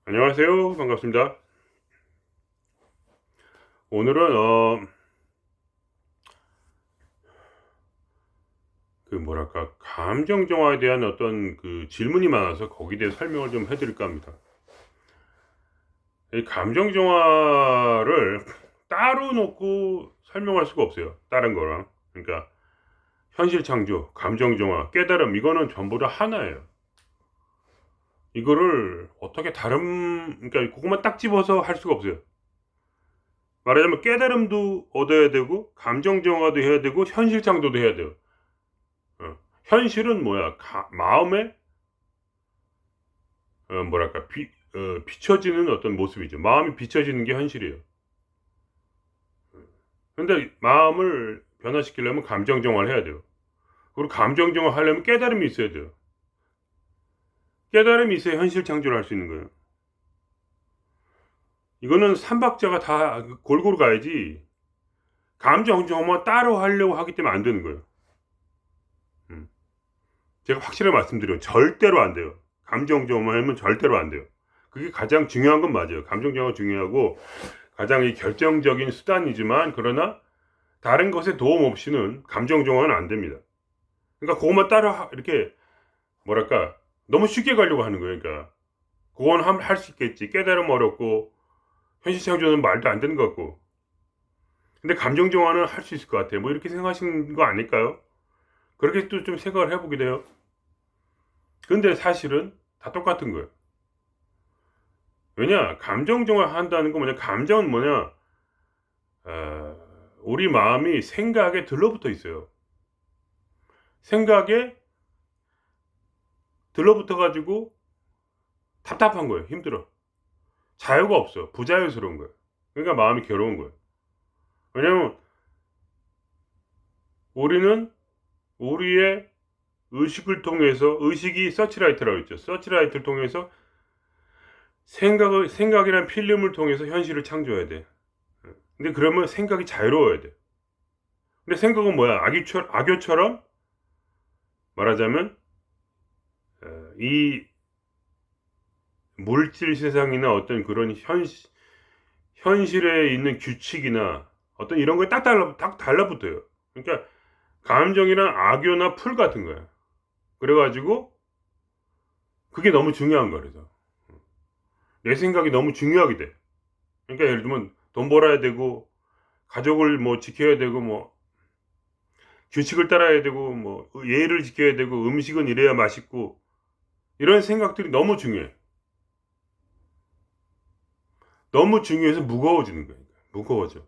안녕하세요. 반갑습니다. 오늘은 감정 정화에 대한 어떤 질문이 많아서 거기에 대해서 설명을 좀 해 드릴까 합니다. 이 감정 정화를 따로 놓고 설명할 수가 없어요, 다른 거랑. 그러니까 현실 창조, 감정 정화, 깨달음, 이거는 전부 다 하나예요. 이거를 어떻게 그러니까 그것만 딱 집어서 할 수가 없어요. 말하자면 깨달음도 얻어야 되고 감정 정화도 해야 되고 현실 창조도 해야 돼요. 현실은 뭐야? 마음에 뭐랄까 비춰지는 어떤 모습이죠. 마음이 비춰지는 게 현실이에요. 근데 마음을 변화시키려면 감정 정화를 해야 돼요. 그리고 감정 정화하려면 깨달음이 있어야 돼요. 깨달음이 있어야 현실 창조를 할 수 있는 거예요. 이거는 삼박자가 다 골고루 가야지, 감정 정화만 따로 하려고 하기 때문에 안 되는 거예요. 음. 제가 확실하게 말씀드려요. 절대로 안 돼요. 감정 정화하면 절대로 안 돼요. 그게 가장 중요한 건 맞아요. 감정 정화가 중요하고 가장 이 결정적인 수단이지만, 그러나 다른 것에 도움 없이는 감정 정화는 안 됩니다. 그러니까 그것만 따라 이렇게 뭐랄까 너무 쉽게 가려고 하는 거예요. 그러니까 그건 할 수 있겠지. 깨달음 어렵고 현실 창조는 말도 안 되는 것 같고. 근데 감정 정화는 할 수 있을 것 같아요. 뭐 이렇게 생각하시는 거 아닐까요? 그렇게 또 좀 생각을 해보게 돼요. 근데 사실은 다 똑같은 거예요. 왜냐? 감정 정화 한다는 건 뭐냐? 감정은 뭐냐? 우리 마음이 생각에 들러붙어 있어요. 생각에 들러붙어 가지고 답답한 거예요. 힘들어. 자유가 없어. 부자유스러운 거예요. 그러니까 마음이 괴로운 거예요. 왜냐면 우리는 우리의 의식을 통해서, 의식이 서치라이트라고 했죠. 서치라이트를 통해서 생각이란 필름을 통해서 현실을 창조해야 돼. 근데 그러면 생각이 자유로워야 돼. 근데 생각은 뭐야? 악교처럼 말하자면 이 물질 세상이나 어떤 그런 현실에 있는 규칙이나 어떤 이런 거에 딱 달라붙어요. 그러니까 감정이란 악교나 풀 같은 거야. 그래 가지고 그게 너무 중요한 거야. 그래서 내 생각이 너무 중요하게 돼. 그러니까 예를 들면 돈 벌어야 되고, 가족을 뭐 지켜야 되고, 뭐 규칙을 따라야 되고, 뭐 예의를 지켜야 되고, 음식은 이래야 맛있고, 이런 생각들이 너무 중요해. 너무 중요해서 무거워지는 거예요. 무거워져.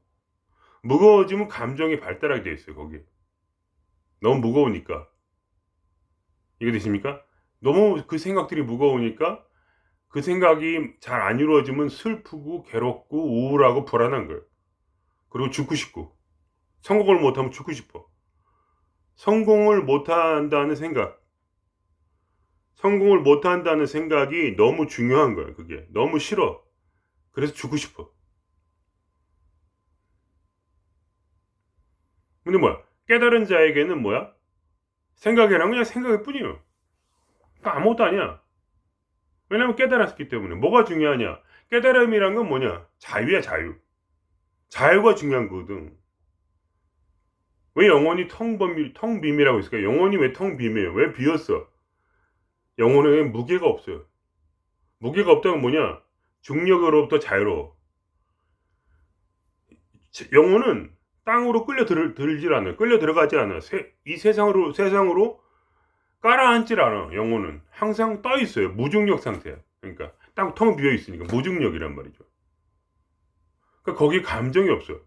무거워지면 감정이 발달하게 돼 있어요, 거기에. 너무 무거우니까. 이해되십니까? 너무 그 생각들이 무거우니까 그 생각이 잘 안 이루어지면 슬프고 괴롭고 우울하고 불안한 거예요. 그리고 죽고 싶고, 성공을 못하면 죽고 싶어. 성공을 못한다는 생각, 성공을 못한다는 생각이 너무 중요한 거예요. 그게 너무 싫어. 그래서 죽고 싶어. 근데 뭐야, 깨달은 자에게는 뭐야, 생각이란 그냥 생각일 뿐이에요. 그러니까 아무것도 아니야. 왜냐면 깨달았기 때문에. 뭐가 중요하냐, 깨달음이란 건 뭐냐, 자유야, 자유. 자유가 중요한 거거든. 왜 영혼이 텅 빔이라고 있을까? 영혼이 왜 텅 빔이에요? 왜 비었어? 영혼에는 무게가 없어요. 무게가 없다는 뭐냐? 중력으로부터 자유로워. 영혼은 땅으로 들질 않아요. 끌려 들어가지 않아. 이 세상으로 깔아앉질 않아. 영혼은 항상 떠 있어요. 무중력 상태야. 그러니까 땅 텅 비어 있으니까 무중력이란 말이죠. 그러니까 거기 감정이 없어요.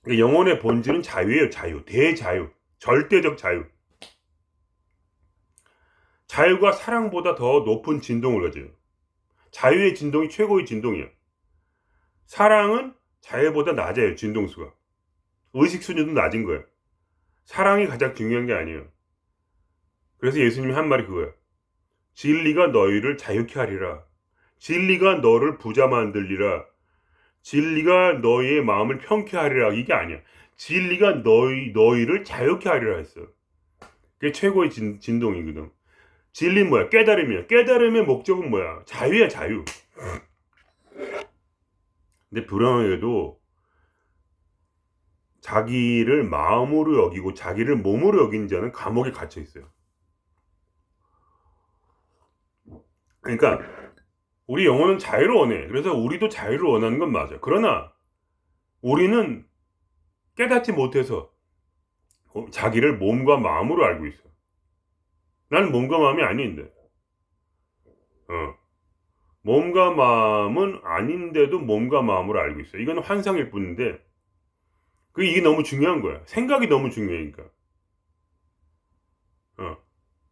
그러니까 영혼의 본질은 자유예요. 자유, 대자유, 절대적 자유. 자유가 사랑보다 더 높은 진동을 가져요. 자유의 진동이 최고의 진동이야. 사랑은 자유보다 낮아요. 진동수가. 의식 수준도 낮은 거예요. 사랑이 가장 중요한 게 아니에요. 그래서 예수님이 한 말이 그거예요. 진리가 너희를 자유케 하리라. 진리가 너를 부자 만들리라. 진리가 너희의 마음을 평케 하리라. 이게 아니야. 진리가 너희를 자유케 하리라 했어요. 그게 최고의 진동이거든. 진리는 뭐야? 깨달음이야. 깨달음의 목적은 뭐야? 자유야, 자유. 근데 불행하게도 자기를 마음으로 여기고 자기를 몸으로 여기는 자는 감옥에 갇혀 있어요. 그러니까 우리 영혼은 자유를 원해. 그래서 우리도 자유를 원하는 건 맞아. 그러나 우리는 깨닫지 못해서 자기를 몸과 마음으로 알고 있어. 나는 몸과 마음이 아닌데. 몸과 마음은 아닌데도 몸과 마음으로 알고 있어. 이건 환상일 뿐인데 이게 너무 중요한 거야. 생각이 너무 중요하니까.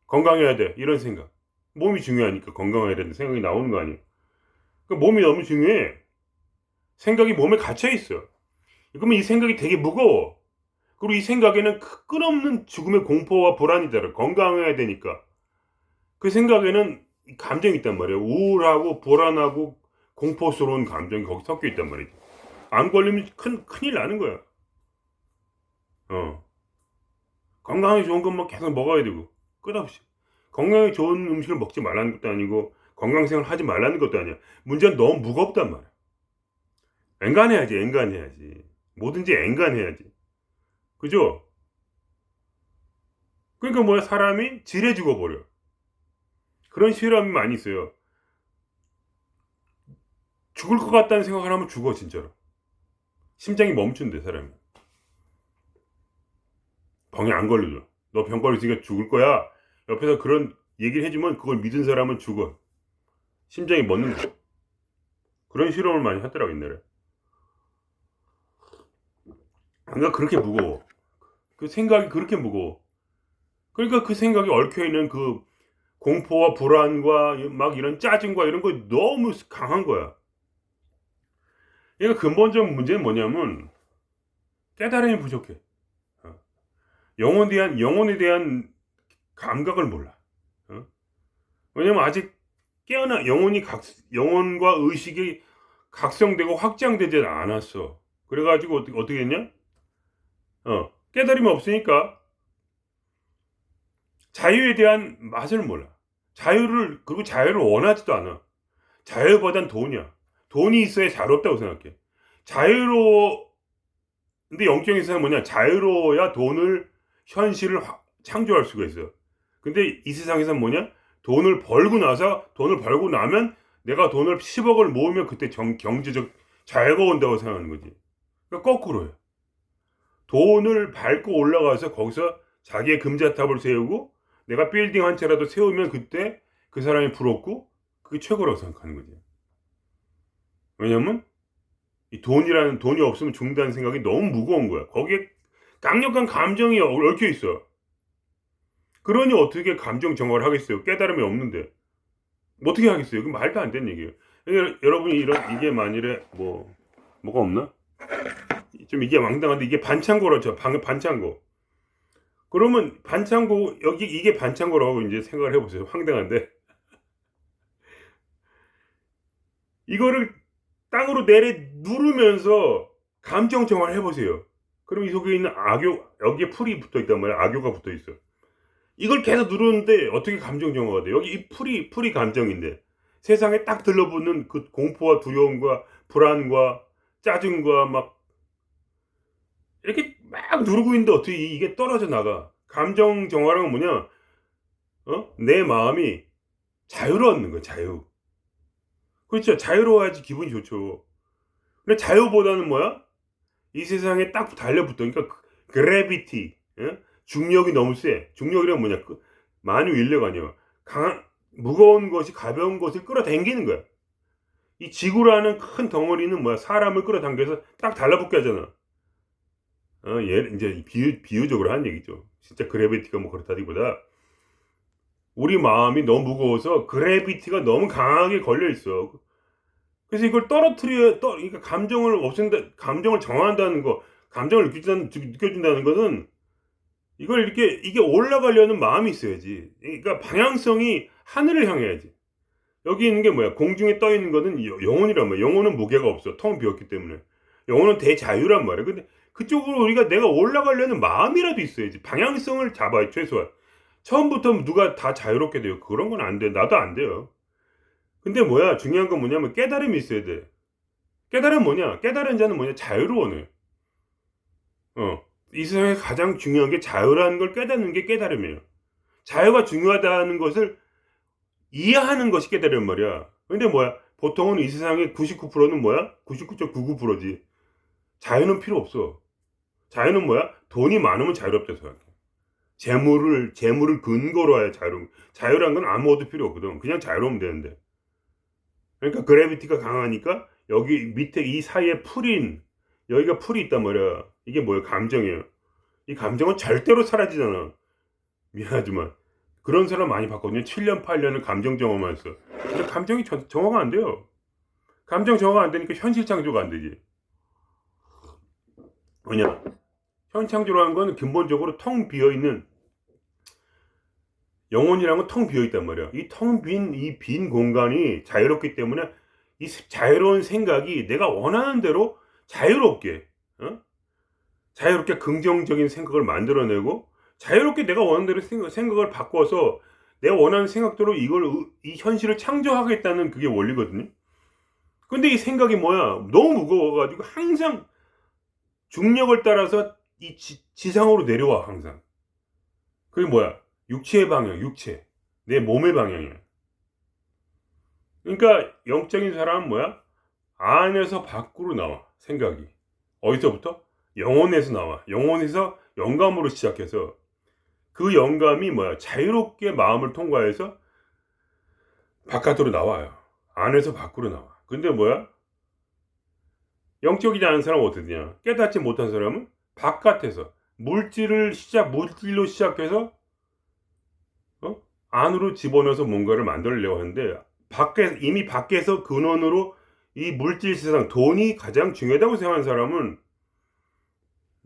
건강해야 돼. 이런 생각. 몸이 중요하니까 건강해야 되는 생각이 나오는 거 아니야. 몸이 너무 중요해. 생각이 몸에 갇혀 있어. 그러면 이 생각이 되게 무거워. 그리고 이 생각에는 끝없는 죽음의 공포와 불안이 들어. 건강해야 되니까. 그 생각에는 감정이 있단 말이야. 우울하고 불안하고 공포스러운 감정이 거기 섞여 있단 말이지. 안 걸리면 큰일 나는 거야. 건강에 좋은 것만 계속 먹어야 되고 끝없이. 건강에 좋은 음식을 먹지 말라는 것도 아니고 건강생활 하지 말라는 것도 아니야. 문제는 너무 무겁단 말이야. 엔간해야지. 뭐든지 엔간해야지. 그죠? 그러니까 뭐야, 사람이 지레 죽어버려. 그런 실험이 많이 있어요. 죽을 것 같다는 생각을 하면 죽어, 진짜로. 심장이 멈춘대, 사람이. 병이 안 걸려줘. 너 병 걸렸으니까 죽을 거야. 옆에서 그런 얘기를 해주면 그걸 믿은 사람은 죽어. 심장이 멎는 거야. 그런 실험을 많이 하더라고, 옛날에. 그러니까 그렇게 무거워. 그 생각이 그렇게 무거워. 그러니까 그 생각이 얽혀있는 그 공포와 불안과 막 이런 짜증과 이런 거 너무 강한 거야. 그러니까 근본적 문제는 뭐냐면 깨달음이 부족해. 영혼에 대한 감각을 몰라. 왜냐면 아직 영혼과 의식이 각성되고 확장되지 않았어. 그래가지고 어떻게 했냐? 깨달음이 없으니까 자유에 대한 맛을 몰라. 그리고 자유를 원하지도 않아. 자유보단 돈이야. 돈이 있어야 자유롭다고 생각해. 근데 영적인 세상은 뭐냐? 자유로워야 현실을 창조할 수가 있어. 근데 이 세상에서는 뭐냐? 돈을 벌고 나면 내가 돈을 10억을 모으면 그때 경제적 자유가 온다고 생각하는 거지. 그러니까 거꾸로야. 돈을 밟고 올라가서 거기서 자기의 금자탑을 세우고 내가 빌딩 한 채라도 세우면 그때 그 사람이 부럽고 그게 최고라고 생각하는 거지. 왜냐면 돈이 없으면 죽는다는 생각이 너무 무거운 거야. 거기에 강력한 감정이 얽혀 있어. 그러니 어떻게 감정 정화를 하겠어요? 깨달음이 없는데 어떻게 하겠어요? 그 말도 안 되는 얘기예요. 여러분이 이게 만일에 뭐가 없나? 좀 이게 황당한데 이게 반창고라죠. 반창고. 그러면 이게 반창고라고 이제 생각을 해보세요. 황당한데 이거를 땅으로 누르면서 감정 정화를 해보세요. 그럼 이 속에 있는 여기에 풀이 붙어 있단 말이야. 악교가 붙어 있어. 이걸 계속 누르는데 어떻게 감정 정화가 돼? 여기 이 풀이 감정인데 세상에 딱 들러붙는 그 공포와 두려움과 불안과 짜증과 막 이렇게 막 누르고 있는데 어떻게 이게 떨어져 나가? 감정 정화란 뭐냐? 내 마음이 자유를 얻는 거야. 자유. 그렇죠. 자유로워야지 기분이 좋죠. 근데 자유보다는 뭐야? 이 세상에 딱 달려붙어. 그러니까 그래비티, 중력이 너무 세. 중력이란 뭐냐? 만유 인력 아니야. 무거운 것이 가벼운 것을 끌어당기는 거야. 이 지구라는 큰 덩어리는 뭐야? 사람을 끌어당겨서 딱 달라붙게 하잖아. 이제 비유적으로 하는 얘기죠. 진짜 그래비티가 뭐 그렇다기보다 우리 마음이 너무 무거워서 그래비티가 너무 강하게 걸려 있어. 그래서 이걸 그러니까 감정을 정화한다는 거, 감정을 느껴준다는 것은 이게 올라가려는 마음이 있어야지. 그러니까 방향성이 하늘을 향해야지. 여기 있는 게 뭐야? 공중에 떠 있는 거는 영혼이란 말이야. 영혼은 무게가 없어. 텅 비었기 때문에. 영혼은 대자유란 말이야. 근데 그쪽으로 내가 올라가려는 마음이라도 있어야지. 방향성을 잡아야 최소한. 처음부터 누가 다 자유롭게 돼요? 그런 건 안 돼. 나도 안 돼요. 근데 뭐야? 중요한 건 뭐냐면 깨달음이 있어야 돼. 깨달음 뭐냐? 깨달은 자는 뭐냐? 자유로워네. 이 세상에 가장 중요한 게 자유라는 걸 깨닫는 게 깨달음이에요. 자유가 중요하다는 것을 이해하는 것이 깨달음 말이야. 근데 뭐야? 보통은 이 세상의 99%는 뭐야? 99.99%지. 자유는 필요 없어. 자유는 뭐야? 돈이 많으면 자유롭다 생각해. 재물을 근거로 해야 자유란 건 아무것도 필요 없거든. 그냥 자유로우면 되는데. 그러니까 그래비티가 강하니까 여기 밑에 이 사이에 여기가 풀이 있단 말이야. 이게 뭐야? 감정이에요. 이 감정은 절대로 사라지잖아. 미안하지만. 그런 사람 많이 봤거든요. 7년, 8년을 감정 정화만 했어. 근데 감정이 정화가 안 돼요. 감정 정화가 안 되니까 현실 창조가 안 되지. 왜냐? 현 창조라는 건 근본적으로 텅 비어있는, 영혼이라는 건 텅 비어있단 말이야. 이 빈 공간이 자유롭기 때문에 이 자유로운 생각이 내가 원하는 대로 자유롭게, 자유롭게 긍정적인 생각을 만들어내고, 자유롭게 내가 원하는 대로 생각을 바꿔서 내가 원하는 생각대로 이 현실을 창조하겠다는 그게 원리거든요. 근데 이 생각이 뭐야? 너무 무거워가지고 항상 중력을 따라서 이 지상으로 내려와, 항상. 그게 뭐야? 육체의 방향, 내 몸의 방향이야. 그러니까 영적인 사람은 뭐야? 안에서 밖으로 나와, 생각이. 어디서부터? 영혼에서 나와. 영혼에서 영감으로 시작해서 그 영감이 뭐야? 자유롭게 마음을 통과해서 바깥으로 나와요. 안에서 밖으로 나와. 근데 뭐야? 영적이지 않은 사람은 어떻게 되냐? 깨닫지 못한 사람은 바깥에서 물질로 시작해서 안으로 집어넣어서 뭔가를 만들려고 하는데, 이미 밖에서 근원으로 이 물질 세상, 돈이 가장 중요하다고 생각하는 사람은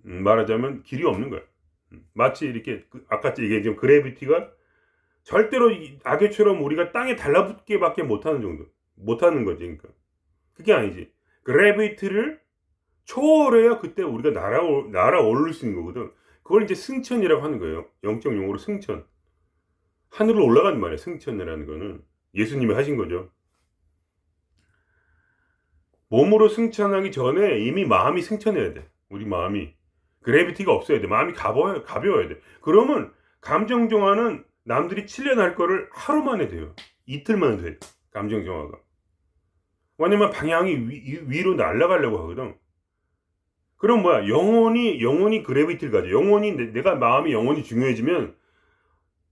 말하자면 길이 없는 거야. 마치 이렇게 아까 얘기했지만 그래비티가 절대로 악의처럼 우리가 땅에 달라붙게밖에 못하는 거지. 그러니까 그게 아니지. 그래비티를 초월해야 그때 우리가 날아오를 수 있는 거거든. 그걸 이제 승천이라고 하는 거예요. 영적 용어로 승천. 하늘로 올라가는 말이야. 승천이라는 거는 예수님이 하신 거죠. 몸으로 승천하기 전에 이미 마음이 승천해야 돼. 우리 마음이 그래비티가 없어야 돼. 마음이 가벼워야 돼. 그러면 감정 정화는 남들이 7년 할 거를 하루 만에 돼요. 이틀 만에 돼. 감정 정화가. 왜냐면 방향이 위로 날아가려고 하거든. 그럼 뭐야? 영혼이 그래비티를 가져. 내가 마음이 영혼이 중요해지면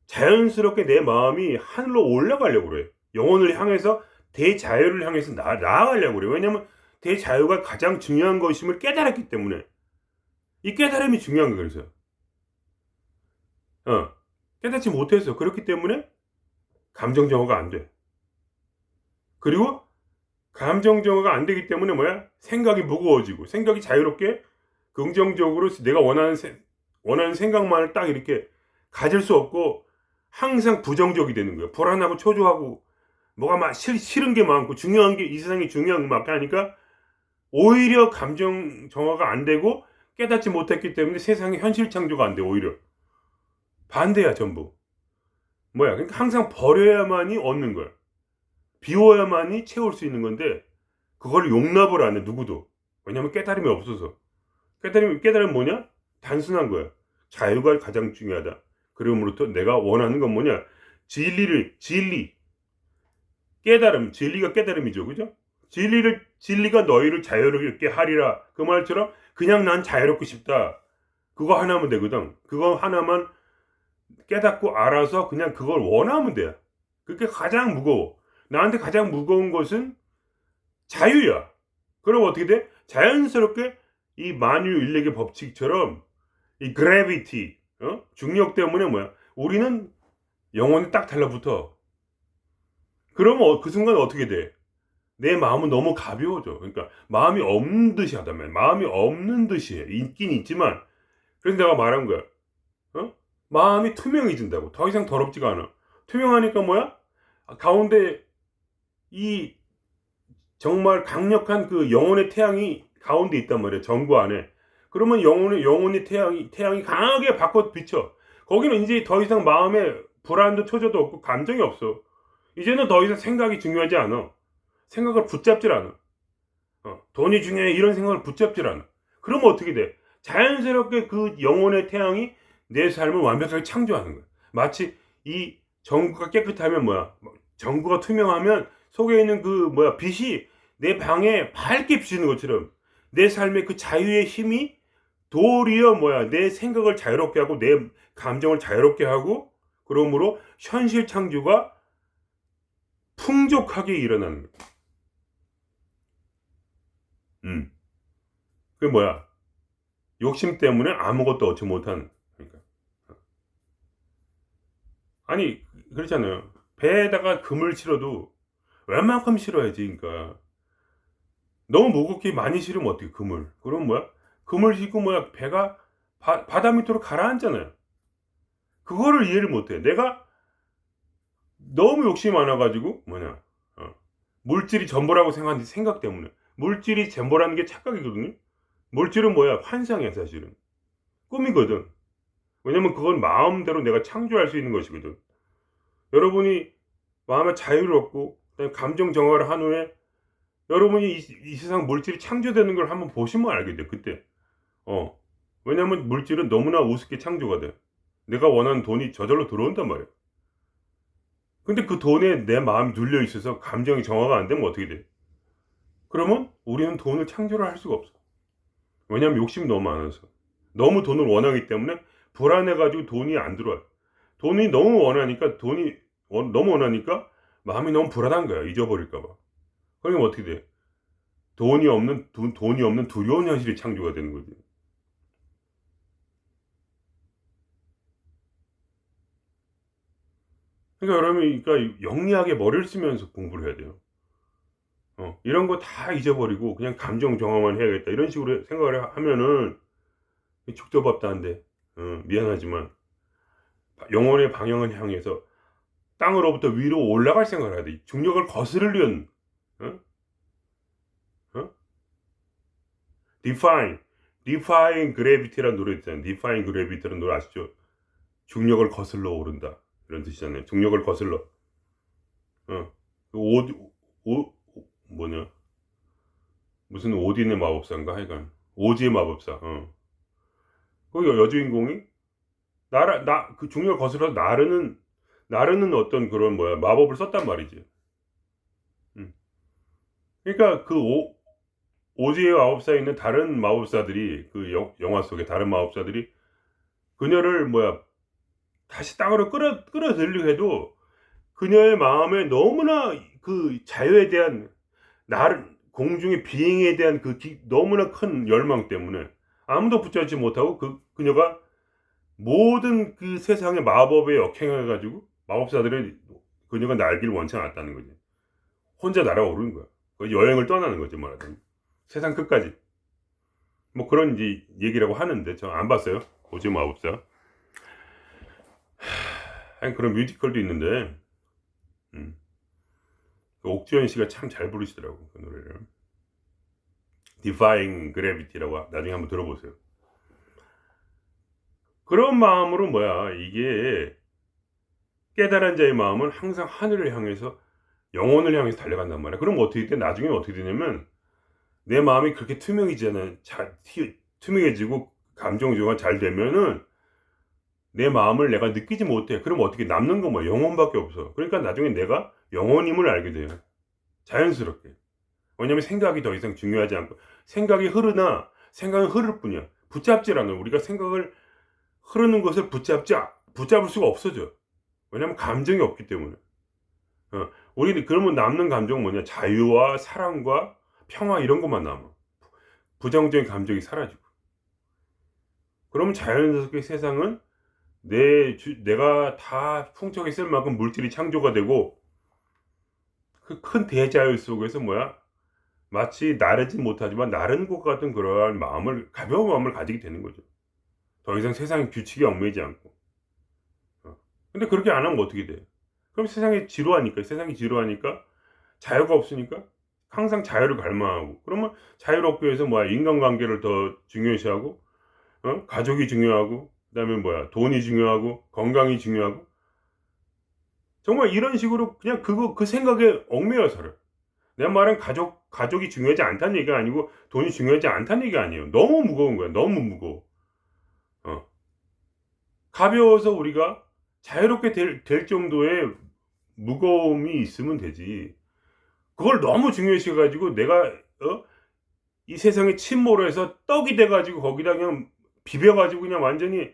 자연스럽게 내 마음이 하늘로 올라가려고 그래. 영혼을 향해서 대자유를 향해서 나아가려고 그래. 왜냐면 대자유가 가장 중요한 것임을 깨달았기 때문에. 이 깨달음이 중요한 거야. 그래서 깨닫지 못해서 그렇기 때문에 감정 정화가 안 돼. 그리고 감정 정화가 안 되기 때문에 뭐야? 생각이 무거워지고, 생각이 자유롭게 긍정적으로 내가 원하는 생각만을 딱 이렇게 가질 수 없고 항상 부정적이 되는 거야. 불안하고 초조하고 뭐가 막 싫은 게 많고 중요한 게 이 세상에 중요한 것밖에 하니까 오히려 감정 정화가 안 되고 깨닫지 못했기 때문에 세상에 현실 창조가 안 돼. 오히려 반대야 전부. 뭐야? 그러니까 항상 버려야만이 얻는 거야. 비워야만이 채울 수 있는 건데 그걸 용납을 안 해. 누구도. 왜냐면 깨달음이 없어서. 깨달음이 뭐냐? 단순한 거야. 자유가 가장 중요하다. 그러므로부터 내가 원하는 건 뭐냐? 진리가 깨달음이죠. 그죠? 진리가 너희를 자유롭게 하리라. 그 말처럼 그냥 난 자유롭고 싶다. 그거 하나면 되거든. 그거 하나만 깨닫고 알아서 그냥 그걸 원하면 돼. 그게 가장 무거워. 나한테 가장 무거운 것은 자유야. 그럼 어떻게 돼? 자연스럽게 이 만유인력의 법칙처럼 이 그래비티, 중력 때문에 뭐야? 우리는 영혼이 딱 달라붙어. 그러면 그 순간 어떻게 돼? 내 마음은 너무 가벼워져. 그러니까 마음이 없는 듯이 하다면 마음이 없는 듯이 해. 있긴 있지만 그래서 내가 말한 거야. 마음이 투명해진다고. 더 이상 더럽지가 않아. 투명하니까 뭐야? 가운데 이 정말 강력한 그 영혼의 태양이 가운데 있단 말이야. 전구 안에. 그러면 영혼의 태양이 강하게 바꿔 비춰. 거기는 이제 더 이상 마음에 불안도 초조도 없고 감정이 없어. 이제는 더 이상 생각이 중요하지 않아. 생각을 붙잡질 않아. 돈이 중요해 이런 생각을 붙잡질 않아. 그러면 어떻게 돼? 자연스럽게 그 영혼의 태양이 내 삶을 완벽하게 창조하는 거야. 마치 이 전구가 깨끗하면 뭐야? 전구가 투명하면 속에 있는 그 뭐야? 빛이 내 방에 밝게 비치는 것처럼 내 삶의 그 자유의 힘이 도리어 뭐야? 내 생각을 자유롭게 하고 내 감정을 자유롭게 하고 그러므로 현실 창조가 풍족하게 일어나는 거야. 그게 뭐야? 욕심 때문에 아무것도 얻지 못하는. 그러니까. 아니, 그렇잖아요. 배에다가 금을 실어도 웬만큼 실어야지. 그러니까. 너무 무겁게 많이 실으면 어떻게 금을. 그럼 뭐야? 금을 싣고 뭐야? 배가 바다 밑으로 가라앉잖아요. 그거를 이해를 못 해. 내가 너무 욕심이 많아가지고, 뭐냐. 물질이 전부라고 생각하는 생각 때문에. 물질이 전부라는 게 착각이거든요. 물질은 뭐야? 환상이야, 사실은. 꿈이거든. 왜냐면 그건 마음대로 내가 창조할 수 있는 것이거든. 여러분이 마음의 자유를 얻고 감정 정화를 한 후에 여러분이 이 세상 물질이 창조되는 걸 한번 보시면 알게 돼. 그때. 왜냐면 물질은 너무나 우습게 창조가 돼. 내가 원하는 돈이 저절로 들어온단 말이야. 근데 그 돈에 내 마음이 눌려 있어서 감정이 정화가 안 되면 어떻게 돼? 그러면 우리는 돈을 창조를 할 수가 없어. 왜냐면 욕심이 너무 많아서. 너무 돈을 원하기 때문에 불안해가지고 돈이 안 들어와. 돈이 너무 원하니까 너무 원하니까 마음이 너무 불안한 거야. 잊어버릴까봐. 그러면 어떻게 돼? 돈이 없는 두려운 현실이 창조가 되는 거지. 그러니까 여러분이 그러니까 영리하게 머리를 쓰면서 공부를 해야 돼요. 이런 거 다 잊어버리고 그냥 감정 정화만 해야겠다. 이런 식으로 생각을 하면은 죽도 밥도 안 돼. 미안하지만 영혼의 방향을 향해서 땅으로부터 위로 올라갈 생각을 해야 돼. 중력을 거스르려는 어? 어? Defying Gravity라는 노래 있잖아요. Defying Gravity라는 노래 아시죠? 중력을 거슬러 오른다 이런 뜻이잖아요. 중력을 거슬러. 그 뭐냐? 무슨 오딘의 마법사인가 하여간 오지의 마법사. 거기 여주인공이 그 중력을 거슬러 나르는 어떤 그런 뭐야 마법을 썼단 말이지. 음. 그러니까 그 오지의 마법사에 있는 다른 마법사들이 그 영화 속에 다른 마법사들이 그녀를 뭐야 다시 땅으로 끌어들이려 해도 그녀의 마음에 너무나 그 자유에 대한 공중의 비행에 대한 너무나 큰 열망 때문에 아무도 붙잡지 못하고 그녀가 모든 그 세상의 마법에 역행해가지고 마법사들의 그녀가 날기를 원치 않았다는 거지. 혼자 날아오르는 거야. 여행을 떠나는 거지 말하자면 세상 끝까지. 뭐 그런 이제 얘기라고 하는데 저 안 봤어요. 오지 마법사. 아니 그런 뮤지컬도 있는데 옥주현 씨가 참 잘 부르시더라고 그 노래를. Defying Gravity라고 나중에 한번 들어보세요. 그런 마음으로 뭐야 이게 깨달은 자의 마음은 항상 하늘을 향해서 영혼을 향해서 달려간단 말이야. 그럼 어떻게 돼? 나중에 어떻게 되냐면 내 마음이 그렇게 투명해지잖아요. 투명해지고 감정 조가 잘 되면은 내 마음을 내가 느끼지 못해. 그럼 어떻게 남는 건 뭐야? 영혼밖에 없어. 그러니까 나중에 내가 영혼임을 알게 돼요. 자연스럽게. 왜냐면 생각이 더 이상 중요하지 않고 생각이 생각은 흐를 뿐이야. 붙잡질 않아. 우리가 생각을 흐르는 것을 붙잡을 수가 없어져. 왜냐면 감정이 없기 때문에. 우리는 그러면 남는 감정은 뭐냐? 자유와 사랑과 평화 이런 것만 남아. 부정적인 감정이 사라지고. 그러면 자연스럽게 세상은 내가 다 풍족히 쓸 만큼 물질이 창조가 되고 그 큰 대자연 속에서 뭐야? 마치 나르지 못하지만 나르는 것 같은 그러한 가벼운 마음을 가지게 되는 거죠. 더 이상 세상의 규칙에 얽매이지 않고. 근데 그렇게 안 하면 어떻게 돼? 그럼 세상이 지루하니까 자유가 없으니까 항상 자유를 갈망하고 그러면 자유를 얻기 위해서 뭐야 인간관계를 더 중요시하고 가족이 중요하고 그다음에 뭐야, 돈이 중요하고 건강이 중요하고, 정말 이런 식으로 그냥 그 생각에 얽매여 살아요. 내 말은 가족이 중요하지 않다는 얘기가 아니고 돈이 중요하지 않다는 얘기가 아니에요. 너무 무거운 거야. 너무 무거워. 어. 가벼워서 우리가 자유롭게 될 정도의 무거움이 있으면 되지. 그걸 너무 중요시 가지고 내가 이 세상에 침몰해서 떡이 돼 가지고 거기다 그냥 비벼 가지고 그냥 완전히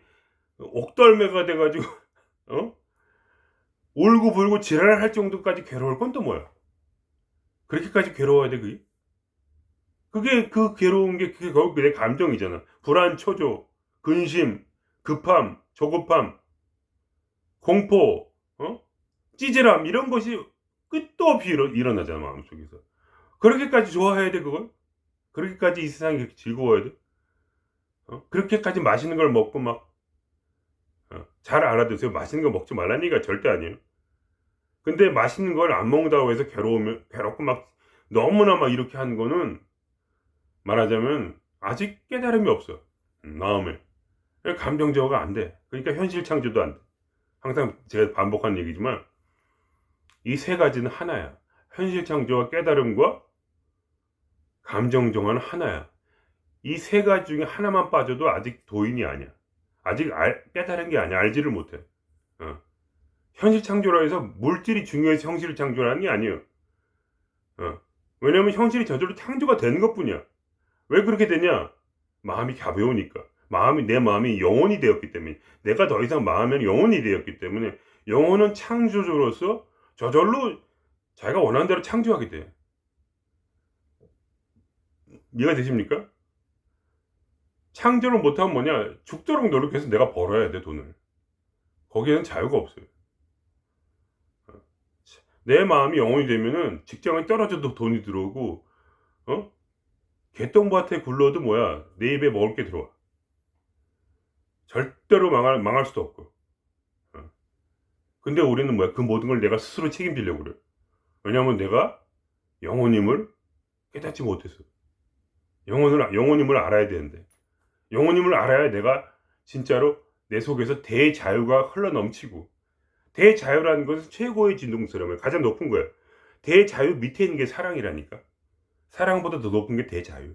옥덜매가 돼 가지고 어? 울고불고 지랄할 정도까지 괴로울 건 또 뭐야? 그렇게까지 괴로워야 돼 그게? 그게 그 괴로운 게 그게 결국 내 감정이잖아. 불안, 초조, 근심, 급함, 조급함, 공포, 찌질함 이런 것이 끝도 없이 일어나잖아 마음속에서. 그렇게까지 좋아해야 돼 그걸? 그렇게까지 이 세상이 그렇게 즐거워야 돼? 그렇게까지 맛있는 걸 먹고 막 잘 알아두세요. 맛있는 거 먹지 말라는 얘기가 절대 아니에요. 근데 맛있는 걸 안 먹는다고 해서 괴롭고 막 너무나 막 이렇게 하는 거는 말하자면 아직 깨달음이 없어. 마음에. 감정적으로가 안 돼. 그러니까 현실 창조도 안 돼. 항상 제가 반복하는 얘기지만 이 세 가지는 하나야. 현실 창조와 깨달음과 감정 정화는 하나야. 이 세 가지 중에 하나만 빠져도 아직 도인이 아니야. 아직 깨달은 게 아니야. 알지를 못해. 현실 창조라 해서 물질이 중요해서 현실 창조라는 게 아니에요. 왜냐면 현실이 저절로 창조가 되는 것 뿐이야. 왜 그렇게 되냐? 마음이 가벼우니까. 내 마음이 영혼이 되었기 때문에. 내가 더 이상 마음에는 영혼이 되었기 때문에. 영혼은 창조주로서 저절로 자기가 원하는 대로 창조하게 돼. 이해가 되십니까? 창조를 못하면 뭐냐? 죽도록 노력해서 내가 벌어야 돼, 돈을. 거기에는 자유가 없어요. 내 마음이 영혼이 되면은 직장에 떨어져도 돈이 들어오고, 개똥밭에 굴러도 뭐야? 내 입에 먹을 게 들어와. 절대로 망할 수도 없고. 근데 우리는 뭐야? 그 모든 걸 내가 스스로 책임지려고 그래. 왜냐하면 내가 영혼임을 깨닫지 못했어. 영혼임을 알아야 되는데. 영혼임을 알아야 내가 진짜로 내 속에서 대자유가 흘러넘치고, 대자유라는 것은 최고의 진동스러움을 가장 높은 거야. 대자유 밑에 있는 게 사랑이라니까. 사랑보다 더 높은 게 대자유.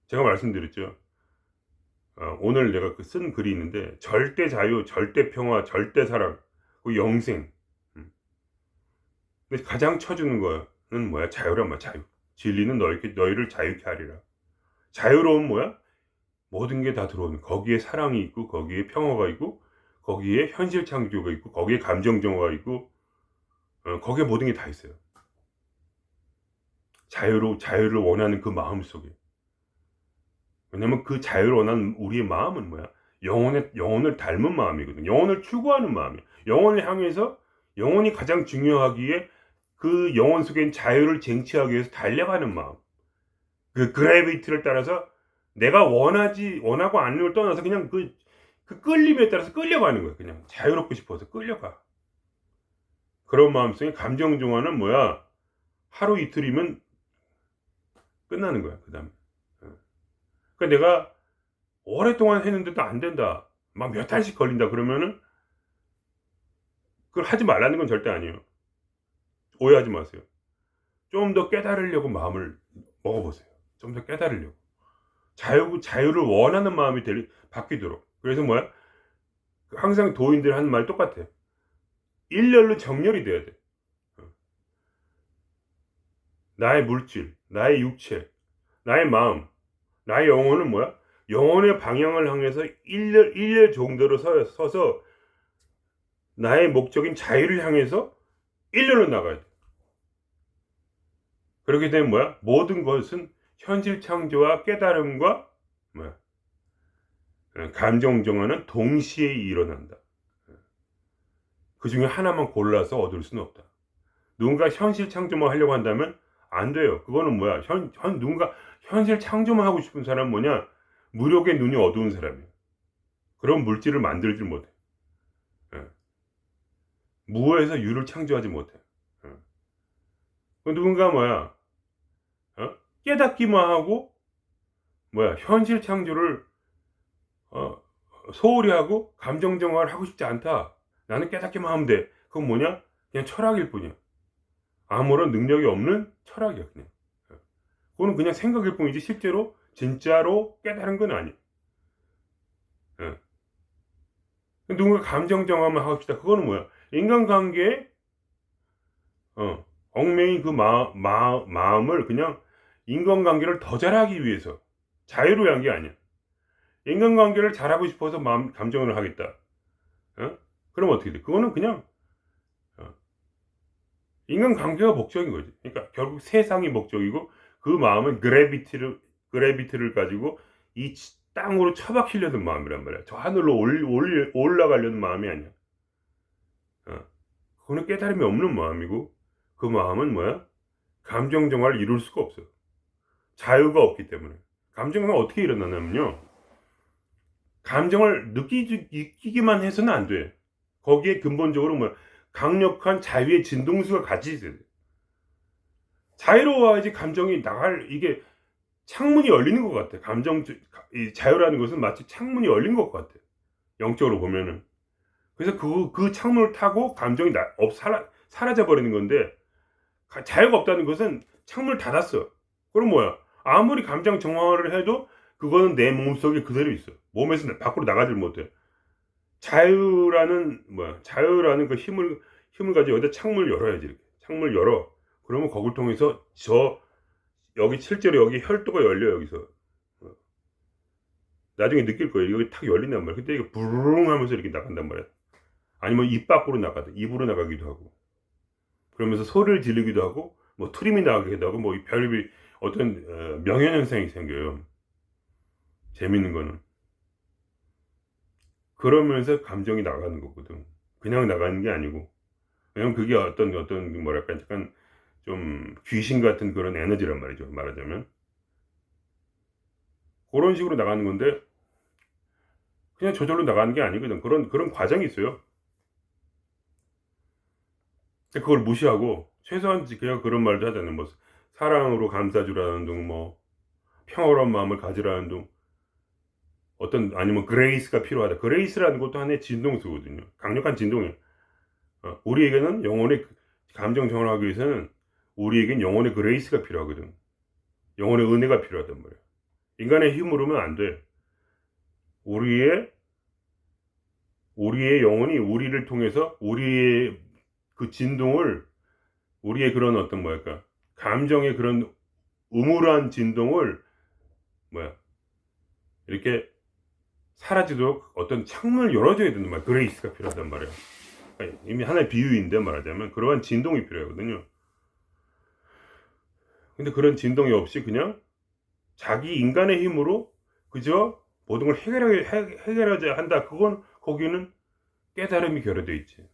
제가 말씀드렸죠. 오늘 내가 쓴 글이 있는데 절대 자유, 절대 평화, 절대 사랑, 그 영생. 근데 가장 쳐주는 거는 뭐야? 자유란 말이야. 자유. 진리는 너희를 자유케 하리라. 자유로운 뭐야? 모든 게 다 들어오는. 거기에 사랑이 있고, 거기에 평화가 있고, 거기에 현실 창조가 있고, 거기에 감정 정화가 있고, 거기에 모든 게 다 있어요. 자유를 원하는 그 마음 속에. 왜냐면 그 자유를 원하는 우리의 마음은 뭐야? 영혼을 닮은 마음이거든. 영혼을 추구하는 마음이야. 영혼을 향해서 영혼이 가장 중요하기에 그 영혼 속엔 자유를 쟁취하기 위해서 달려가는 마음. 그 그래비티를 따라서 내가 원하고 아닌 걸 떠나서 그냥 그 끌림에 따라서 끌려가는 거야. 그냥 자유롭고 싶어서 끌려가. 그런 마음속에 감정 정화는 뭐야? 하루 이틀이면 끝나는 거야. 그 다음에. 그러니까 내가 오랫동안 했는데도 안 된다. 막 몇 달씩 걸린다. 그러면은 그걸 하지 말라는 건 절대 아니에요. 오해하지 마세요. 좀 더 깨달으려고 마음을 먹어보세요. 좀 더 깨달으려고. 자유를 원하는 마음이 바뀌도록. 그래서 뭐야? 항상 도인들 하는 말 똑같아. 일렬로 정렬이 돼야 돼. 나의 물질, 나의 육체, 나의 마음, 나의 영혼은 뭐야? 영혼의 방향을 향해서 일렬 정도로 서서 나의 목적인 자유를 향해서 일렬로 나가야 돼. 그렇게 되면 뭐야? 모든 것은 현실 창조와 깨달음과 뭐야? 감정 정화는 동시에 일어난다. 그 중에 하나만 골라서 얻을 수는 없다. 누군가 현실 창조만 하려고 한다면 안 돼요. 그거는 뭐야? 누군가 현실 창조만 하고 싶은 사람은 뭐냐? 무력의 눈이 어두운 사람이에요. 그런 물질을 만들지 못해. 무에서 유를 창조하지 못해. 누군가 뭐야? 깨닫기만 하고 뭐야? 현실 창조를 어, 소홀히 하고 감정 정화를 하고 싶지 않다. 나는 깨닫기만 하면 돼. 그건 뭐냐? 그냥 철학일 뿐이야. 아무런 능력이 없는 철학이야, 그냥. 그거는 그냥 생각일 뿐이지 실제로 진짜로 깨달은 건 아니야. 예. 누군가 감정 정화만 하고 싶다. 그거는 뭐야? 인간관계에 얽매인 그 마음을 그냥 인간관계를 더 잘하기 위해서 자유로 위한 게 아니야. 인간관계를 잘하고 싶어서 감정을 하겠다. 어? 그럼 어떻게 돼? 그거는 그냥 어, 인간관계가 목적인 거지. 그러니까 결국 세상이 목적이고 그 마음은 그래비티를 가지고 이 땅으로 처박히려는 마음이란 말이야. 저 하늘로 올라가려는 마음이 아니야. 어. 그거는 깨달음이 없는 마음이고 그 마음은 뭐야? 감정 정화를 이룰 수가 없어. 자유가 없기 때문에. 감정 정화가 어떻게 일어나냐면요. 감정을 느끼기만 해서는 안 돼. 거기에 근본적으로 뭐 강력한 자유의 진동수가 같이 있어야 돼. 자유로워야지 감정이 나갈 이게 창문이 열리는 것 같아. 이 자유라는 것은 마치 창문이 열린 것 같아. 영적으로 보면은. 그래서 그 창문을 타고 감정이 사라져 버리는 건데 자유가 없다는 것은 창문을 닫았어. 그럼 뭐야? 아무리 감정 정화를 해도 그거는 내 몸속에 그대로 있어. 몸에서 밖으로 나가질 못해. 자유라는 그 힘을 가지고 여기다 창문을 열어야지. 이렇게. 창문을 열어. 그러면 거길 통해서 여기 실제로 여기 혈도가 열려 여기서. 나중에 느낄 거예요. 여기 탁 열린단 말이야. 그때 이게 부르릉 하면서 이렇게 나간단 말이야. 아니면 입 밖으로 입으로 나가기도 하고. 그러면서 소리를 지르기도 하고, 뭐 트림이 나가기도 하고, 뭐 별이 어떤 명예현상이 생겨요. 재밌는 거는. 그러면서 감정이 나가는 거거든. 그냥 나가는 게 아니고. 왜냐면 그게 어떤 뭐랄까 약간 좀 귀신 같은 그런 에너지란 말이죠. 말하자면. 그런 식으로 나가는 건데 그냥 저절로 나가는 게 아니거든. 그런 과정이 있어요. 그걸 무시하고 최소한 그냥 그런 말도 하잖아요. 뭐 사랑으로 감싸주라는 둥, 뭐 평화로운 마음을 가지라는 둥, 아니면 그레이스가 필요하다. 그레이스라는 것도 하나의 진동수거든요. 강력한 진동이에요. 우리에게는 영혼의 감정 정화를 하기 위해서는 우리에겐 영혼의 그레이스가 필요하거든. 영혼의 은혜가 필요하단 말이야. 인간의 힘으로는 안 돼. 우리의 영혼이 우리를 통해서 우리의 그 진동을 우리의 그런 어떤 뭐랄까 감정의 그런 음울한 진동을 이렇게 사라지도록 어떤 창문을 열어줘야 된단 말이야. 그레이스가 필요하단 말이야. 이미 하나의 비유인데 말하자면 그러한 진동이 필요하거든요. 근데 그런 진동이 없이 그냥 자기 인간의 힘으로 그저 모든 걸 해결하자 한다. 거기는 깨달음이 결여되어 있지.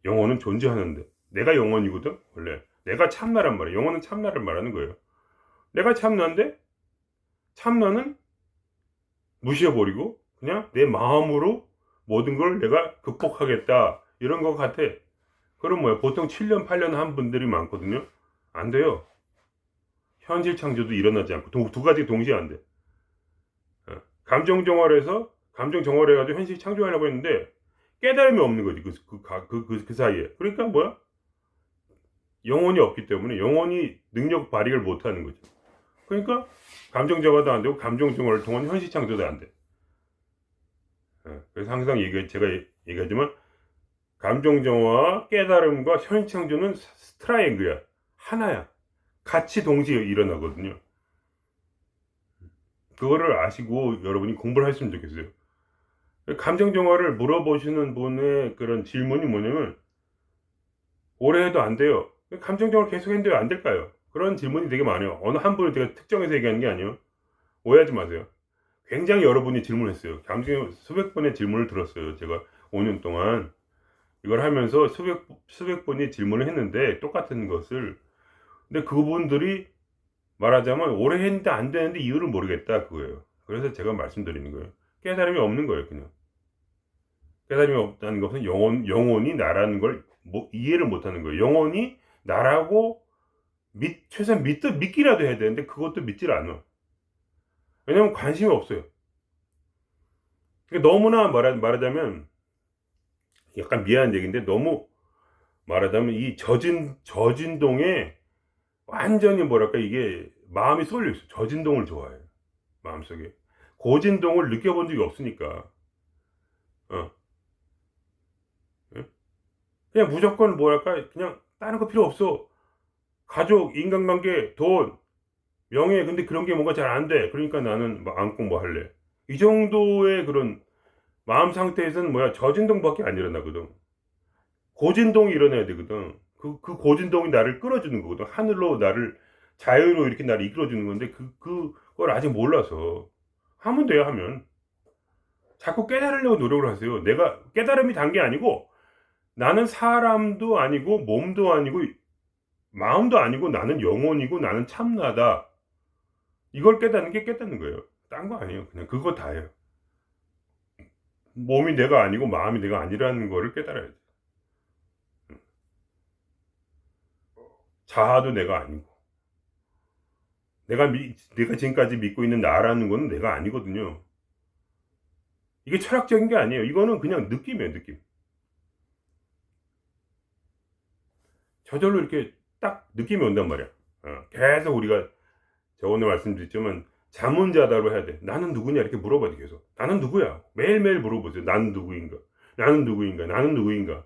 영혼은 존재하는데 내가 영혼이거든. 원래 내가 참나란 말이야. 영혼은 참나를 말하는 거예요. 내가 참나인데 참나는 무시해버리고 그냥 내 마음으로 모든 걸 내가 극복하겠다 이런 것 같아. 그럼 뭐야? 보통 7년 8년 한 분들이 많거든요. 안 돼요. 현실 창조도 일어나지 않고 두 가지 동시에 안 돼. 감정 정화를 해가지고 현실 창조하려고 했는데 깨달음이 없는 거지. 그 사이에. 그러니까 뭐야? 영혼이 없기 때문에 영혼이 능력 발휘를 못 하는 거죠. 그러니까 감정 정화도 안 되고 감정 정화를 통한 현실 창조도 안 돼. 그래서 항상 제가 얘기하지만 감정 정화와 깨달음과 현실 창조는 트라이앵글이야. 하나야. 같이 동시에 일어나거든요. 그거를 아시고 여러분이 공부를 했으면 좋겠어요. 감정 정화를 물어보시는 분의 그런 질문이 뭐냐면 오래 해도 안 돼요. 감정 정화를 계속 했는데 왜 안 될까요? 그런 질문이 되게 많아요. 어느 한 분을 제가 특정해서 얘기하는 게 아니에요. 오해하지 마세요. 굉장히 여러분이 질문했어요. 수백 번의 질문을 들었어요. 제가 5년 동안 이걸 하면서 수백 번의 질문을 했는데 똑같은 것을. 근데 그분들이 말하자면 오래 했는데 안 되는데 이유를 모르겠다 그거예요. 그래서 제가 말씀드리는 거예요. 깨달음이 없는 거예요. 그냥 깨달음이 없다는 것은 영혼이 나라는 걸 이해를 못하는 거예요. 영혼이 나라고 최소한 믿기라도 해야 되는데 그것도 믿질 않아. 왜냐면 관심이 없어요. 그러니까 너무나 말하자면 약간 미안한 얘기인데, 너무 말하자면 이 저진동에 완전히 뭐랄까 이게 마음이 쏠려 있어. 저진동을 좋아해요, 마음속에. 고진동을 느껴본 적이 없으니까. 어. 예? 그냥 무조건 뭐랄까 그냥 다른 거 필요 없어. 가족, 인간관계, 돈, 명예. 근데 그런 게 뭔가 잘 안 돼. 그러니까 나는 뭐 안고 뭐 할래. 이 정도의 그런 마음 상태에서는 뭐야, 저진동밖에 안 일어나거든. 고진동이 일어나야 되거든. 그 고진동이 나를 끌어주는 거거든. 하늘로 나를, 자유로 이렇게 나를 이끌어주는 건데, 그걸 아직 몰라서. 하면 돼요, 하면. 자꾸 깨달으려고 노력을 하세요. 내가 깨달음이 단 게 아니고, 나는 사람도 아니고, 몸도 아니고, 마음도 아니고, 나는 영혼이고, 나는 참나다. 이걸 깨닫는 게 깨닫는 거예요. 딴 거 아니에요. 그냥 그거 다예요. 몸이 내가 아니고, 마음이 내가 아니라는 거를 깨달아야 돼. 자아도 내가 아니고. 내가 지금까지 믿고 있는 나라는 거는 내가 아니거든요. 이게 철학적인 게 아니에요. 이거는 그냥 느낌이에요, 느낌. 저절로 이렇게 딱 느낌이 온단 말이야. 계속 우리가, 저 오늘 말씀드렸지만, 자문자답을 해야 돼. 나는 누구냐? 이렇게 물어봐야 돼, 계속. 나는 누구야? 매일매일 물어보세요. 나는 누구인가? 나는 누구인가? 나는 누구인가?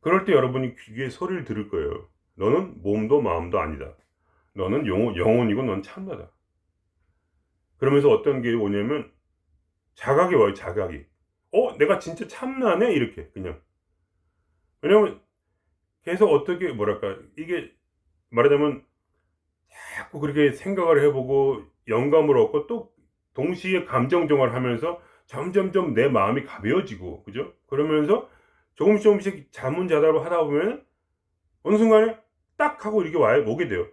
그럴 때 여러분이 귀에 소리를 들을 거예요. 너는 몸도 마음도 아니다. 너는 영혼이고 넌 참나다. 그러면서 어떤 게 오냐면, 자각이 와요, 자각이. 내가 진짜 참나네? 이렇게, 그냥. 왜냐면, 계속 어떻게, 뭐랄까, 이게, 말하자면, 자꾸 그렇게 생각을 해보고, 영감을 얻고, 또, 동시에 감정정을 하면서, 점점점 내 마음이 가벼워지고, 그죠? 그러면서, 조금씩 자문자답을 하다 보면, 어느 순간에, 딱 하고 이렇게 오게 돼요.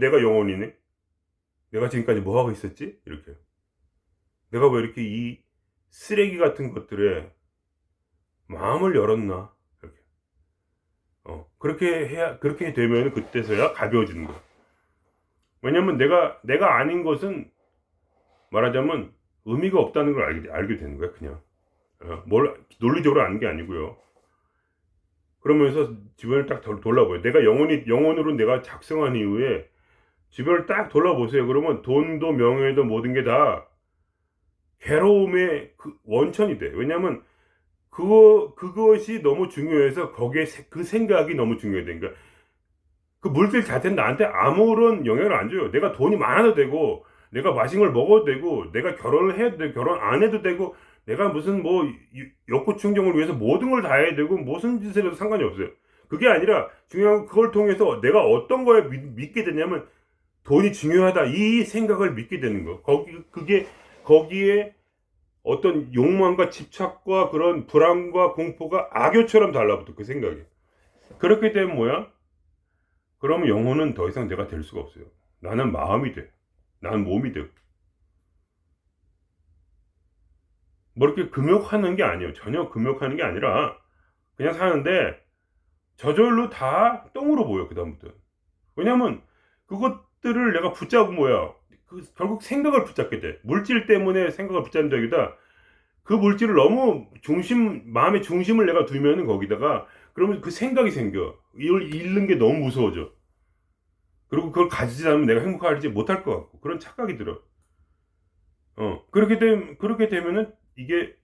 내가 영혼이네? 내가 지금까지 뭐 하고 있었지? 이렇게. 내가 왜 이렇게 이 쓰레기 같은 것들에 마음을 열었나? 이렇게. 그렇게 되면 그때서야 가벼워지는 거야. 왜냐면 내가 아닌 것은 말하자면 의미가 없다는 걸 알게 되는 거야, 그냥. 뭘 논리적으로 아는 게 아니고요. 그러면서 주변을 딱 돌아보요. 내가 영혼으로 내가 작성한 이후에 주변을 딱 돌아보세요. 그러면 돈도 명예도 모든 게 다 괴로움의 그 원천이 돼. 왜냐면 그것이 너무 중요해서 거기에 그 생각이 너무 중요해. 그러니까 그 물질 자체는 나한테 아무런 영향을 안 줘요. 내가 돈이 많아도 되고, 내가 맛있는 걸 먹어도 되고, 내가 결혼을 해도 되고, 결혼 안 해도 되고, 내가 무슨 뭐 욕구 충족을 위해서 모든 걸 다 해야 되고, 무슨 짓을 해도 상관이 없어요. 그게 아니라 중요한 건 그걸 통해서 내가 어떤 거에 믿게 되냐면, 돈이 중요하다 이 생각을 믿게 되는 거. 그게 거기에 어떤 욕망과 집착과 그런 불안과 공포가 악교처럼 달라붙어, 그 생각이. 그렇게 되면 뭐야? 그러면 영혼은 더 이상 내가 될 수가 없어요. 나는 마음이 돼. 나는 몸이 돼. 뭐 이렇게 금욕하는 게 아니에요. 전혀 금욕하는 게 아니라 그냥 사는데 저절로 다 똥으로 보여, 그다음부터. 왜냐면 그것들을 내가 붙잡으면 뭐야? 결국 생각을 붙잡게 돼. 물질 때문에 생각을 붙잡는다기보다 그 물질을 너무 마음의 중심을 내가 두면은 거기다가, 그러면 그 생각이 생겨. 이걸 잃는 게 너무 무서워져. 그리고 그걸 가지지 않으면 내가 행복하지 못할 것 같고, 그런 착각이 들어. 그렇게 되면은 이게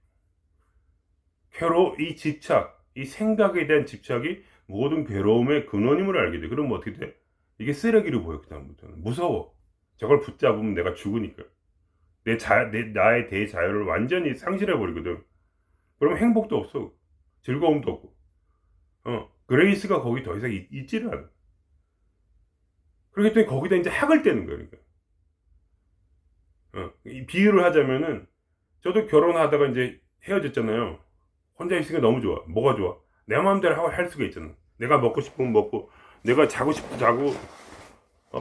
이 집착, 이 생각에 대한 집착이 모든 괴로움의 근원임을 알게 돼. 그러면 어떻게 돼? 이게 쓰레기로 보여, 그다음부터는. 무서워. 저걸 붙잡으면 내가 죽으니까. 나의 대자유를 완전히 상실해버리거든. 그러면 행복도 없어. 즐거움도 없고. 그레이스가 거기 더 이상 있지를 않아. 그렇기 때문에 거기다 이제 학을 떼는 거야, 그러니까. 이 비유를 하자면은, 저도 결혼하다가 이제 헤어졌잖아요. 혼자 있으니까 너무 좋아. 뭐가 좋아? 내 마음대로 할 수가 있잖아. 내가 먹고 싶으면 먹고, 내가 자고 싶을 때 자고,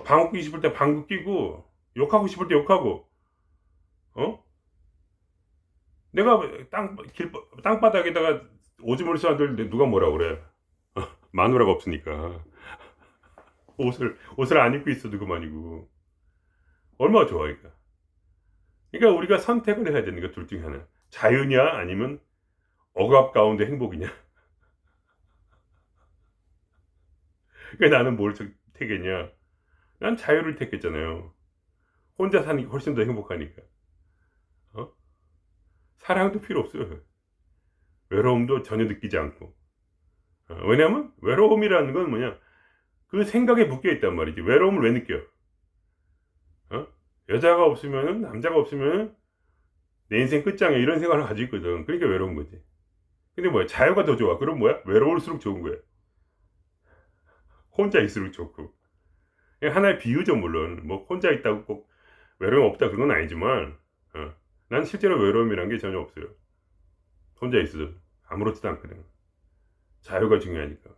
방귀 끼고 싶을 때 방귀 끼고, 욕하고 싶을 때 욕하고, 어? 내가 땅바닥에다가 오줌을 싸들 누가 뭐라 그래? 마누라가 없으니까. 옷을 안 입고 있어도 그만이고. 얼마나 좋아, 그러니까. 그러니까 우리가 선택을 해야 되는 거 둘 중에 하나. 자유냐 아니면 억압 가운데 행복이냐. 그러니까 나는 뭘 택했냐. 난 자유를 택했잖아요. 혼자 사는 게 훨씬 더 행복하니까. 어? 사랑도 필요 없어요. 외로움도 전혀 느끼지 않고. 왜냐면 외로움이라는 건 뭐냐. 그 생각에 묶여 있단 말이지. 외로움을 왜 느껴? 여자가 없으면은, 남자가 없으면은 내 인생 끝장이야, 이런 생각을 가지고 있거든. 그러니까 외로운 거지. 근데 뭐야, 자유가 더 좋아. 그럼 뭐야, 외로울수록 좋은 거야. 혼자 있을수록 좋고. 하나의 비유죠. 물론 뭐 혼자 있다고 꼭 외로움 없다 그런 건 아니지만, 난 실제로 외로움이란 게 전혀 없어요. 혼자 있어도 아무렇지도 않거든. 자유가 중요하니까.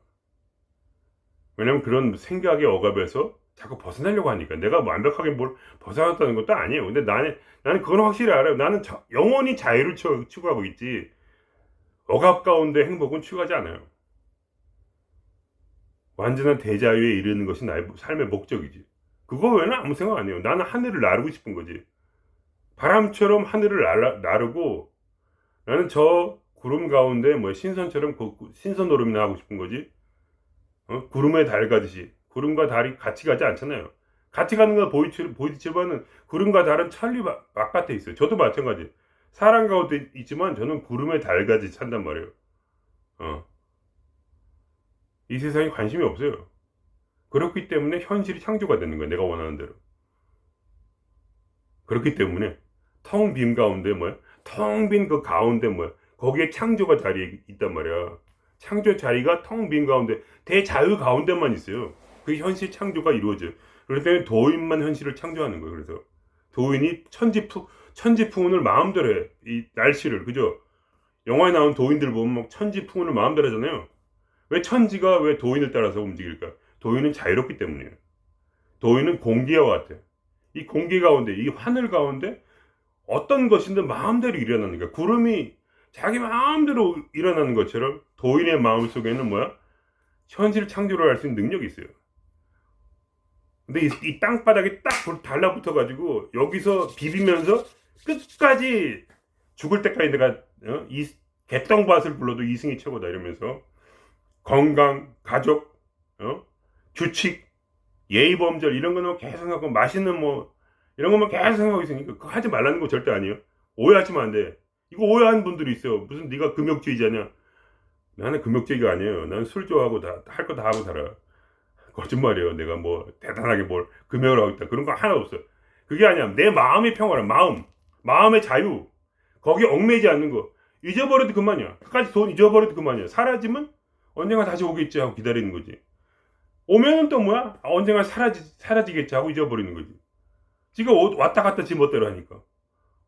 왜냐면 그런 생각의 억압에서 자꾸 벗어나려고 하니까. 내가 완벽하게 뭘 벗어났다는 것도 아니에요. 근데 나는 그건 확실히 알아요. 나는 영원히 자유를 추구하고 있지, 억압 가운데 행복은 추구하지 않아요. 완전한 대자유에 이르는 것이 나의 삶의 목적이지. 그거 외에는 아무 생각 안 해요. 나는 하늘을 나르고 싶은 거지. 바람처럼 하늘을 나르고, 나는 저 구름 가운데 뭐 신선처럼 신선 노름이나 하고 싶은 거지. 구름에 달 가듯이. 구름과 달이 같이 가지 않잖아요. 같이 가는 건 보이지만은 구름과 달은 천리 바깥에 있어요. 저도 마찬가지. 사람 가운데 있지만 저는 구름에 달 가듯이 산단 말이에요. 이 세상에 관심이 없어요. 그렇기 때문에 현실이 창조가 되는 거예요. 내가 원하는 대로. 그렇기 때문에 텅 빈 가운데 텅 빈 그 가운데 거기에 창조가 자리에 있단 말이야. 창조 자리가 텅 빈 가운데, 대자유 가운데만 있어요. 그 현실 창조가 이루어져요. 그렇기 때문에 도인만 현실을 창조하는 거예요. 그래서 도인이 천지풍운을 마음대로 해. 이 날씨를, 그죠? 영화에 나온 도인들 보면 막 천지풍운을 마음대로 하잖아요. 왜 천지가 왜 도인을 따라서 움직일까? 도인은 자유롭기 때문이에요. 도인은 공기와 같아요. 이 공기 가운데, 이 하늘 가운데 어떤 것이든 마음대로 일어나는 거야. 구름이 자기 마음대로 일어나는 것처럼 도인의 마음 속에는 현실 창조를 할 수 있는 능력이 있어요. 근데 이 땅바닥에 딱 달라붙어 가지고 여기서 비비면서 끝까지 죽을 때까지 내가 이 개똥밭을 불러도 이승이 최고다 이러면서 건강, 가족, 규칙, 예의범절 이런 거는 계속 생각하고, 맛있는 이런 것만 계속 생각하고 있으니까 그거 하지 말라는 거 절대 아니에요. 오해하시면 안 돼. 이거 오해하는 분들이 있어요. 무슨 네가 금욕주의자냐? 나는 금욕주의가 아니에요. 나는 술 좋아하고 할 거 다 하고 살아. 거짓말이에요. 내가 대단하게 뭘 금욕을 하고 있다 그런 거 하나 없어. 그게 아니야. 내 마음의 평화라. 마음의 자유. 거기에 얽매이지 않는 거. 잊어버려도 그만이야. 끝까지 돈 잊어버려도 그만이야. 사라지면 언젠가 다시 오겠지 하고 기다리는 거지. 오면은 또 언젠가 사라지겠지 하고 잊어버리는 거지. 지가 왔다 갔다 지 멋대로 하니까.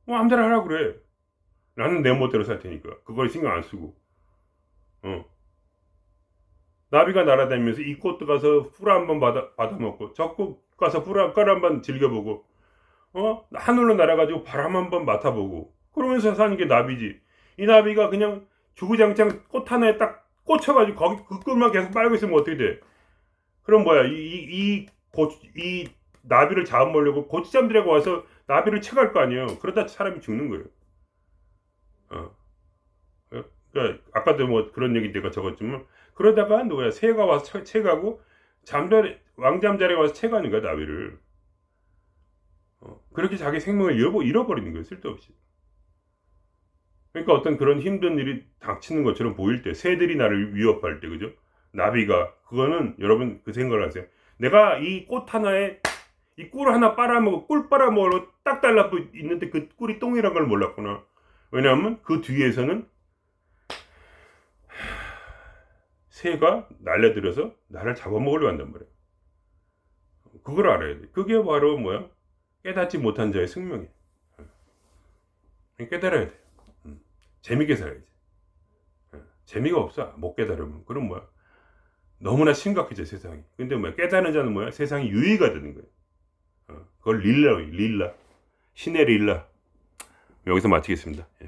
마음대로 하라고 그래. 나는 내 멋대로 살 테니까. 그걸 신경 안 쓰고. 나비가 날아다니면서 이 꽃도 가서 꿀 한번 받아먹고, 저 꽃 가서 꿀 한번 즐겨보고, 하늘로 날아가지고 바람 한번 맡아보고, 그러면서 사는 게 나비지. 이 나비가 그냥 주구장창 꽃 하나에 딱 꽂혀가지고 거기 그 꿀만 계속 빨고 있으면 어떻게 돼? 그럼 이 나비를 잡아먹으려고 고추잠들하고 와서 나비를 채갈 거 아니에요. 그러다 사람이 죽는 거예요. 그러니까 아까도 그런 얘기 내가 적었지만, 그러다가 새가 와서 채가고 왕잠자리에 와서 채가는 거야, 나비를. 그렇게 자기 생명을 잃어버리는 거예요, 쓸데없이. 그러니까 어떤 그런 힘든 일이 닥치는 것처럼 보일 때, 새들이 나를 위협할 때, 그죠? 나비가, 그거는 여러분 그 생각을 하세요. 내가 이 꽃 하나에 이 꿀 하나 꿀 빨아먹으러 딱 달라붙어 있는데 그 꿀이 똥이란 걸 몰랐구나. 왜냐하면 그 뒤에서는 새가 날려들어서 나를 잡아먹으려 한단 말이에요. 그걸 알아야 돼. 그게 바로 깨닫지 못한 자의 숙명이에요. 깨달아야 돼. 재밌게 살아야지. 재미가 없어. 못 깨달으면. 그럼 너무나 심각해져, 세상이. 근데 깨달은 자는 세상이 유의가 되는 거예요. 그걸 릴라. 신의 릴라. 여기서 마치겠습니다. 예.